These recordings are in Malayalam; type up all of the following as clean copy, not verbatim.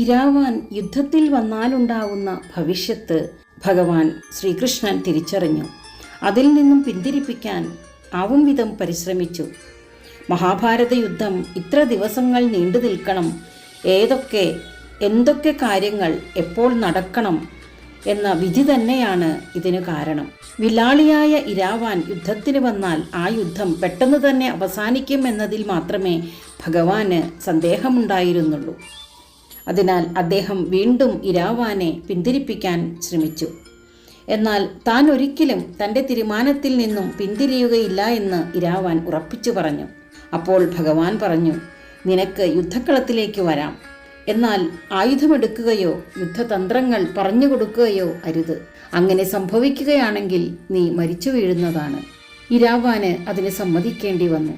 ഇരാവാൻ യുദ്ധത്തിൽ വന്നാലുണ്ടാവുന്ന ഭവിഷ്യത്ത് ഭഗവാൻ ശ്രീകൃഷ്ണൻ തിരിച്ചറിഞ്ഞു. അതിൽ നിന്നും പിന്തിരിപ്പിക്കാൻ ആവും വിധം പരിശ്രമിച്ചു. മഹാഭാരത യുദ്ധം ഇത്ര ദിവസങ്ങൾ നീണ്ടു നിൽക്കണം, എന്തൊക്കെ കാര്യങ്ങൾ എപ്പോൾ നടക്കണം എന്ന വിധി തന്നെയാണ് ഇതിനു കാരണം. വില്ലാളിയായ ഇരാവാൻ യുദ്ധത്തിന് വന്നാൽ ആ യുദ്ധം പെട്ടെന്ന് തന്നെ അവസാനിക്കും എന്നതിൽ മാത്രമേ ഭഗവാന് സന്ദേഹമുണ്ടായിരുന്നുള്ളൂ. അതിനാൽ അദ്ദേഹം വീണ്ടും ഇരാവാനെ പിന്തിരിപ്പിക്കാൻ ശ്രമിച്ചു. എന്നാൽ താൻ ഒരിക്കലും തൻ്റെ തീരുമാനത്തിൽ നിന്നും പിന്തിരിയുകയില്ല എന്ന് ഇരാവാൻ ഉറപ്പിച്ചു പറഞ്ഞു. അപ്പോൾ ഭഗവാൻ പറഞ്ഞു, നിനക്ക് യുദ്ധക്കളത്തിലേക്ക് വരാം, എന്നാൽ ആയുധമെടുക്കുകയോ യുദ്ധതന്ത്രങ്ങൾ പറഞ്ഞു കൊടുക്കുകയോ അരുത്. അങ്ങനെ സംഭവിക്കുകയാണെങ്കിൽ നീ മരിച്ചു വീഴുന്നതാണ്. ഇരാവാന് അതിന് സമ്മതിക്കേണ്ടി വന്നു.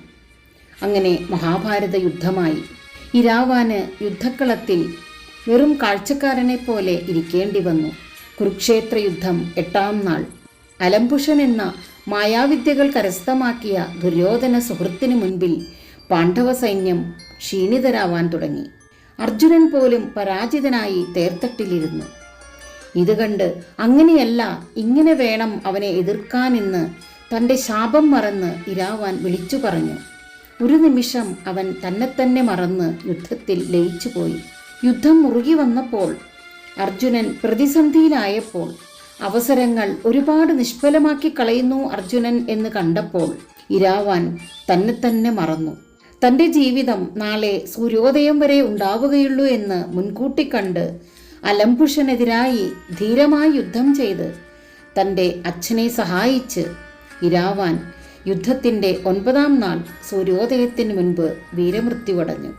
അങ്ങനെ മഹാഭാരത യുദ്ധമായി. ഇരാവാന് യുദ്ധക്കളത്തിൽ വെറും കാഴ്ചക്കാരനെ പോലെ ഇരിക്കേണ്ടി വന്നു. കുരുക്ഷേത്ര യുദ്ധം 8-ാം നാൾ. അലംബുഷൻ എന്ന മായാവിദ്യകൾ കരസ്ഥമാക്കിയ ദുര്യോധന സുഹൃത്തിനു മുൻപിൽ പാണ്ഡവ സൈന്യം ക്ഷീണിതരാവാൻ തുടങ്ങി. അർജുനൻ പോലും പരാജിതനായി തേർത്തട്ടിലിരുന്നു. ഇത് കണ്ട് അങ്ങനെയല്ല, ഇങ്ങനെ വേണം അവനെ എതിർക്കാനെന്ന് തൻ്റെ ശാപം മറന്ന് ഇരാവാൻ വിളിച്ചു പറഞ്ഞു. ഒരു നിമിഷം അവൻ തന്നെ മറന്ന് യുദ്ധത്തിൽ ലയിച്ചുപോയി. യുദ്ധം മുറുകി വന്നപ്പോൾ, അർജുനൻ പ്രതിസന്ധിയിലായപ്പോൾ, അവസരങ്ങൾ ഒരുപാട് നിഷ്ഫലമാക്കി കളയുന്നു അർജുനൻ എന്ന് കണ്ടപ്പോൾ ഇരാവാൻ തന്നെ മറന്നു. തൻ്റെ ജീവിതം നാളെ സൂര്യോദയം വരെ ഉണ്ടാവുകയുള്ളൂ എന്ന് മുൻകൂട്ടി കണ്ട് അലംബുഷനെതിരായി ധീരമായി യുദ്ധം ചെയ്ത് തൻ്റെ അച്ഛനെ സഹായിച്ച് ഇരാവാൻ യുദ്ധത്തിൻ്റെ 9-ാം നാൾ സൂര്യോദയത്തിന് മുൻപ് വീരമൃത്യുവടഞ്ഞു.